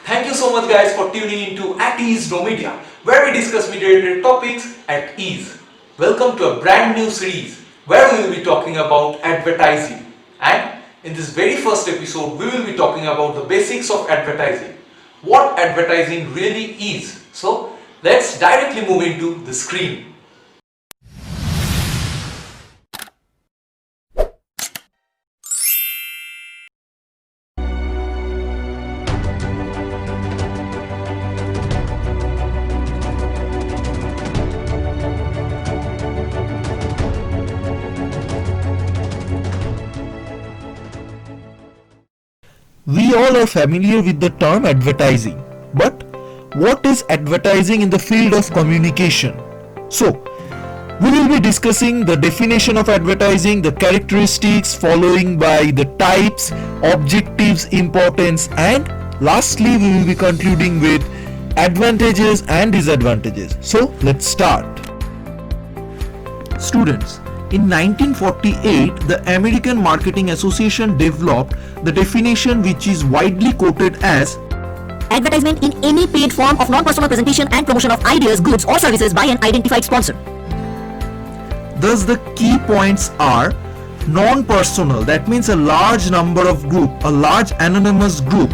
Thank you so much guys for tuning into At Ease No Media, where we discuss media related topics at ease. Welcome to a brand new series where we will be talking about advertising. And in this very first episode, we will be talking about the basics of advertising. What advertising really is. So let's directly move into the screen. We all are familiar with the term advertising, but what is advertising in the field of communication? So, we will be discussing the definition of advertising, the characteristics, following by the types, objectives, importance, and lastly, we will be concluding with advantages and disadvantages. So, let's start. Students, in 1948, the American Marketing Association developed the definition which is widely quoted as advertisement in any paid form of non-personal presentation and promotion of ideas, goods or services by an identified sponsor. Thus, the key points are non-personal, that means a large number of group, a large anonymous group.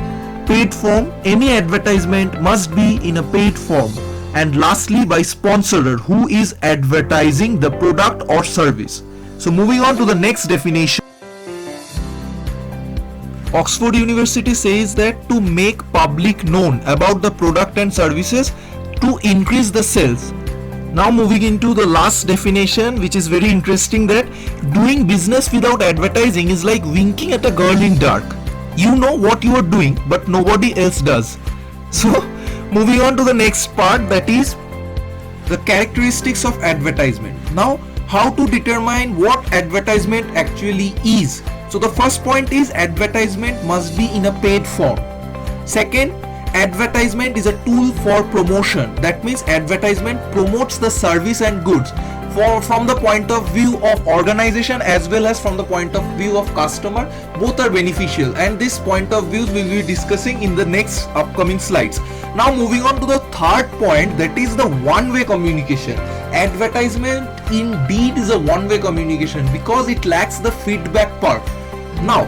Paid form, any advertisement must be in a paid form. And lastly, by sponsorer, who is advertising the product or service. So moving on to the next definition. Oxford University says that to make public known about the product and services to increase the sales. Now moving into the last definition, which is very interesting, that doing business without advertising is like winking at a girl in dark. You know what you are doing, but nobody else does. So moving on to the next part, that is the characteristics of advertisement. Now, how to determine what advertisement actually is. So the first point is advertisement must be in a paid form. Second, advertisement is a tool for promotion. That means advertisement promotes the service and goods from the point of view of organization as well as from the point of view of customer. Both are beneficial, and this point of views we will be discussing in the next upcoming slides. Now moving on to the third point, that is the one-way communication. Advertisement indeed is a one-way communication because it lacks the feedback part. Now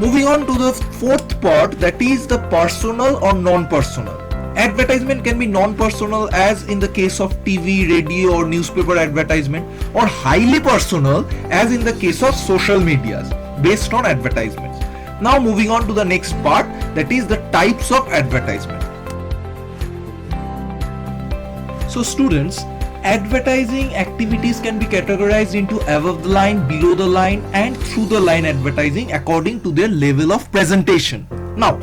moving on to the fourth part, that is the personal or non-personal. Advertisement can be non-personal as in the case of TV, radio or newspaper advertisement, or highly personal as in the case of social medias based on advertisements. Now moving on to the next part, that is the types of advertisement. So students, advertising activities can be categorized into above the line, below the line and through the line advertising according to their level of presentation. Now,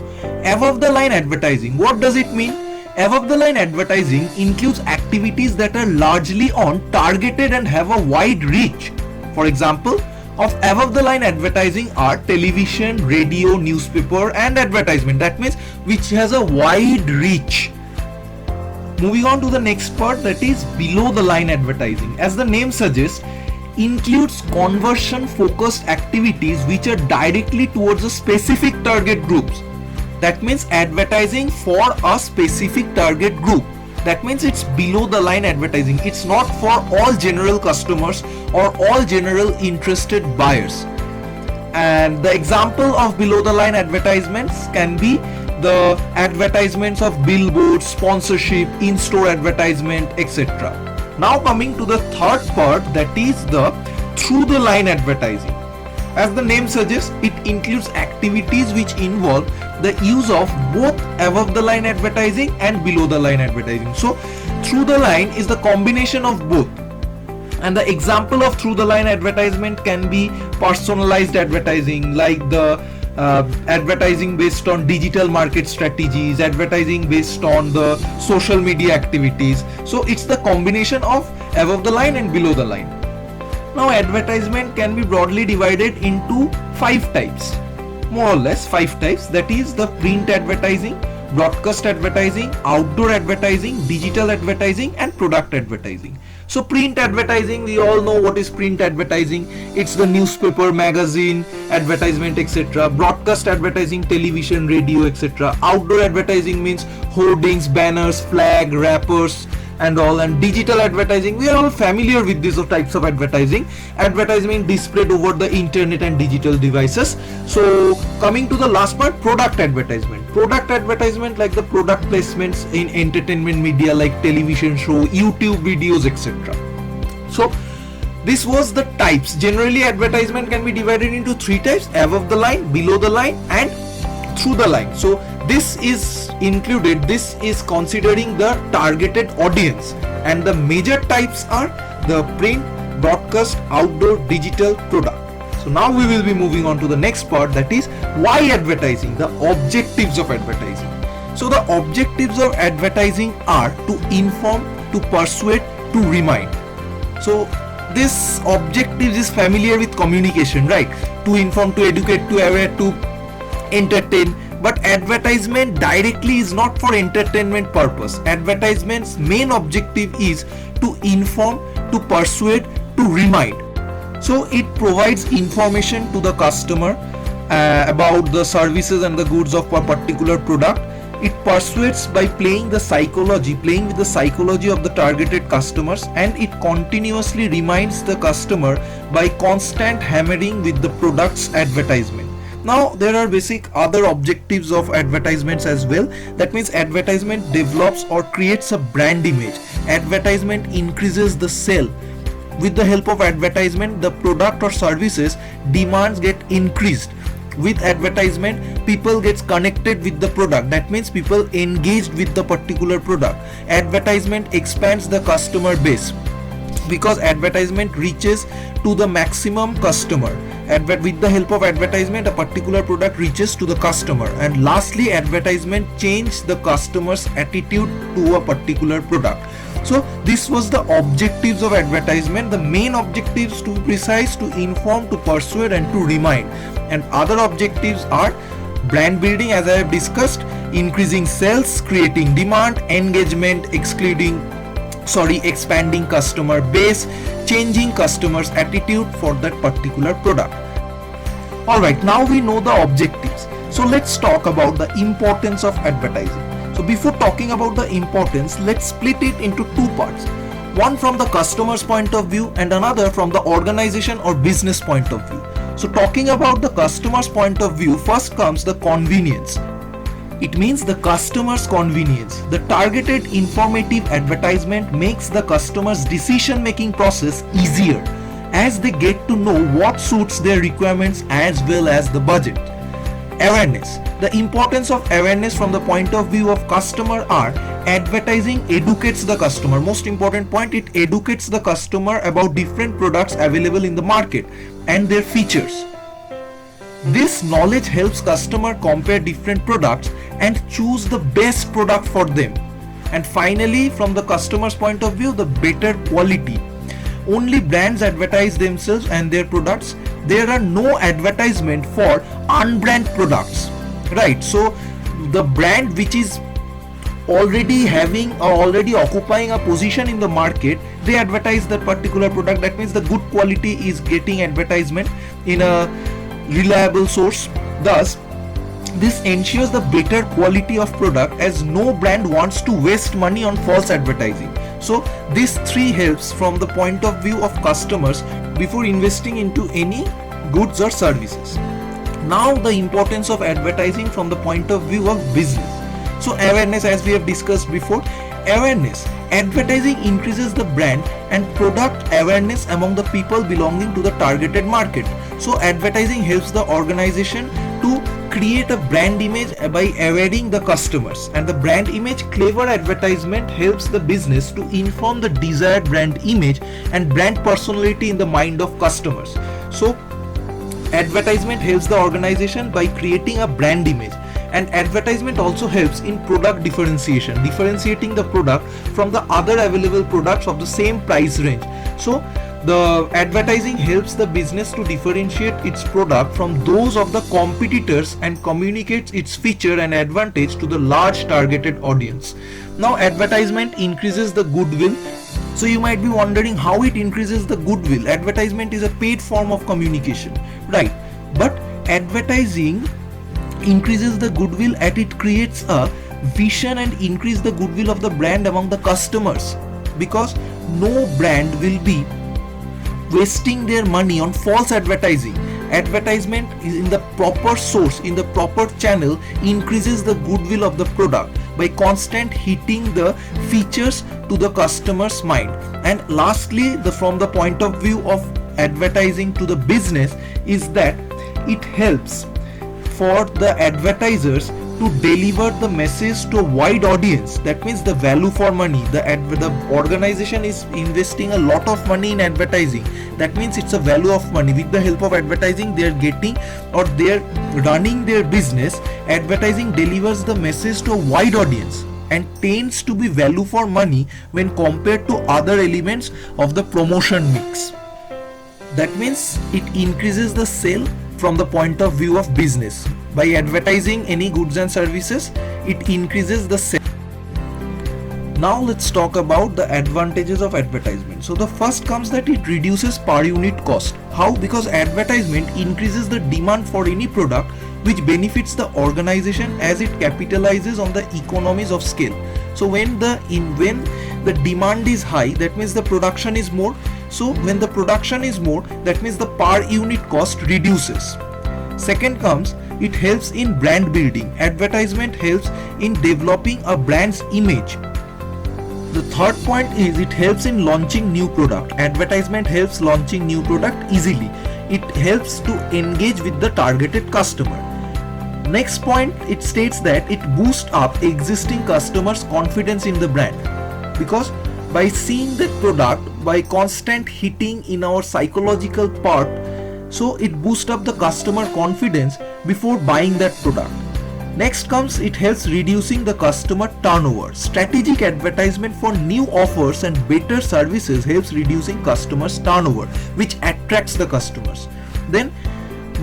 above the line advertising, what does it mean? Above the line advertising includes activities that are largely on targeted and have a wide reach. For example, of above the line advertising are television, radio, newspaper and advertisement. That means which has a wide reach. Moving on to the next part, that is below the line advertising. As the name suggests, includes conversion focused activities which are directly towards a specific target groups. That means advertising for a specific target group. That means it's below the line advertising. It's not for all general customers or all general interested buyers. And the example of below the line advertisements can be the advertisements of billboards, sponsorship, in-store advertisement, etc. Now coming to the third part, that is the through the line advertising. As the name suggests, it includes activities which involve the use of both above the line advertising and below the line advertising. So through the line is the combination of both. And the example of through the line advertisement can be personalized advertising, like the advertising based on digital market strategies, advertising based on the social media activities. So it's the combination of above the line and below the line. Now advertisement can be broadly divided into 5 types, more or less 5 types. That is the print advertising, broadcast advertising, outdoor advertising, digital advertising, and product advertising. So print advertising, we all know what is print advertising. It's the newspaper, magazine, advertisement, etc. Broadcast advertising, television, radio, etc. Outdoor advertising means hoardings, banners, flag, wrappers, and all. And digital advertising, we are all familiar with these types of advertising. Advertisement displayed over the internet and digital devices. So coming to the last part, product advertisement. Product advertisement, like the product placements in entertainment media like television show, YouTube videos, etc. So this was the types. Generally advertisement can be divided into three types: above the line, below the line, and through the line. So this is included, this is considering the targeted audience, and the major types are the print, broadcast, outdoor, digital, product. So now we will be moving on to the next part, that is why advertising, the objectives of advertising. So the objectives of advertising are to inform, to persuade, to remind. So this objective is familiar with communication, right? To inform, to educate, to aware, to entertain. But advertisement directly is not for entertainment purpose. Advertisement's main objective is to inform, to persuade, to remind. So it provides information to the customer about the services and the goods of a particular product. It persuades by playing with the psychology of the targeted customers, and it continuously reminds the customer by constant hammering with the product's advertisement. Now there are basic other objectives of advertisements as well. That means advertisement develops or creates a brand image. Advertisement increases the sale. With the help of advertisement, the product or services demands get increased. With advertisement, people gets connected with the product. That means people engaged with the particular product. Advertisement expands the customer base, because advertisement reaches to the maximum customer. With the help of advertisement, a particular product reaches to the customer. And lastly, advertisement changes the customer's attitude to a particular product. So this was the objectives of advertisement. The main objectives, to be precise, to inform, to persuade, and to remind. And other objectives are brand building, as I have discussed, increasing sales, creating demand, engagement, expanding customer base, changing customers' attitude for that particular product. Alright, now we know the objectives. So let's talk about the importance of advertising. So before talking about the importance, let's split it into two parts. One from the customer's point of view and another from the organization or business point of view. So talking about the customer's point of view, first comes the convenience. It means the customer's convenience. The targeted informative advertisement makes the customer's decision-making process easier, as they get to know what suits their requirements as well as the budget. Awareness. The importance of awareness from the point of view of customer are: advertising educates the customer. Most important point, it educates the customer about different products available in the market and their features. This knowledge helps customer compare different products and choose the best product for them. And finally, from the customer's point of view, the better quality. Only brands advertise themselves and their products. There are no advertisement for unbranded products, right? So the brand which is already having or already occupying a position in the market, they advertise that particular product. That means the good quality is getting advertisement in a reliable source. Thus, this ensures the better quality of product, as no brand wants to waste money on false advertising. So these three helps from the point of view of customers before investing into any goods or services. Now the importance of advertising from the point of view of business. So awareness, as we have discussed before, awareness. Advertising increases the brand and product awareness among the people belonging to the targeted market. So advertising helps the organization to create a brand image by awareing the customers, and the brand image clever advertisement helps the business to inform the desired brand image and brand personality in the mind of customers. So advertisement helps the organization by creating a brand image, and advertisement also helps in product differentiating the product from the other available products of the same price range. So The advertising helps the business to differentiate its product from those of the competitors and communicates its feature and advantage to the large targeted audience. Now, advertisement increases the goodwill. So you might be wondering how it increases the goodwill. Advertisement is a paid form of communication, right? But advertising increases the goodwill as it creates a vision and increase the goodwill of the brand among the customers, because no brand will be wasting their money on false advertising. Advertisement is in the proper source, in the proper channel, increases the goodwill of the product by constant hitting the features to the customer's mind. And lastly, from the point of view of advertising to the business, is that it helps for the advertisers to deliver the message to a wide audience. That means the value for money. The organization is investing a lot of money in advertising. That means it's a value of money. With the help of advertising, they are getting, or they are running their business. Advertising delivers the message to a wide audience and tends to be value for money when compared to other elements of the promotion mix. That means it increases the sale from the point of view of business. By advertising any goods and services, it increases the sale. Now let's talk about the advantages of advertisement. So the first comes that it reduces per unit cost. How? Because advertisement increases the demand for any product, which benefits the organization as it capitalizes on the economies of scale. So when the demand is high, that means the production is more. So when the production is more, that means the per unit cost reduces. Second comes, it helps in brand building. Advertisement helps in developing a brand's image. The third point is it helps in launching new product. Advertisement helps launching new product easily. It helps to engage with the targeted customer. Next point, it states that it boosts up existing customers' confidence in the brand, because by seeing the product, by constant hitting in our psychological part, so it boosts up the customer confidence before buying that product. Next comes, it helps reducing the customer turnover. Strategic advertisement for new offers and better services helps reducing customers turnover, which attracts the customers. Then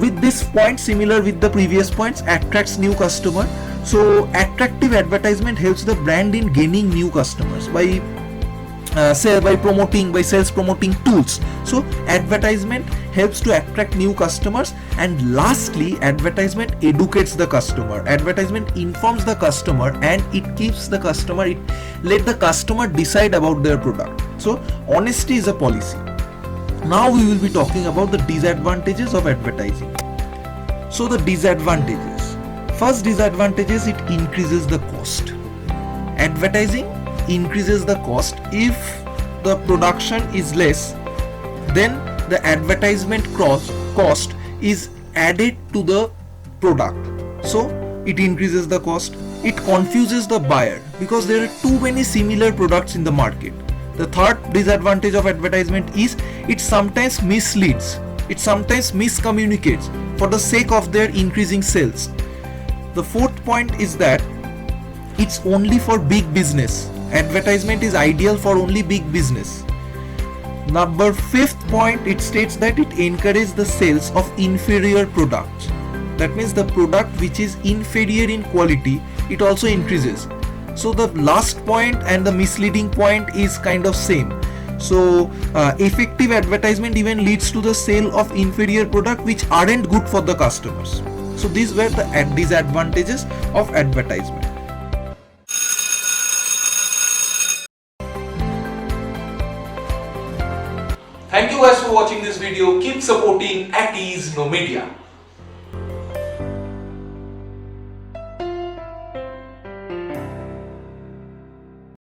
with this point, similar with the previous points, attracts new customer. So attractive advertisement helps the brand in gaining new customers by sales promoting tools. So advertisement helps to attract new customers. And lastly, advertisement educates the customer. Advertisement informs the customer and it keeps the customer, it let the customer decide about their product. So honesty is a policy. Now we will be talking about the disadvantages of advertising. So the disadvantages. First disadvantages, it increases the cost. Advertising increases the cost. If the production is less, then the advertisement cost is added to the product, so it increases the cost. It confuses the buyer because there are too many similar products in the market. The third disadvantage of advertisement is it sometimes misleads, it sometimes miscommunicates for the sake of their increasing sales. The fourth point is that it's only for big business. Advertisement is ideal for only big business. Number fifth point, it states that it encourages the sales of inferior products. That means the product which is inferior in quality, it also increases. So the last point and the misleading point is kind of same. So effective advertisement even leads to the sale of inferior product which aren't good for the customers. So these were the disadvantages of advertisement. Thank you guys for watching this video. Keep supporting @ease no media.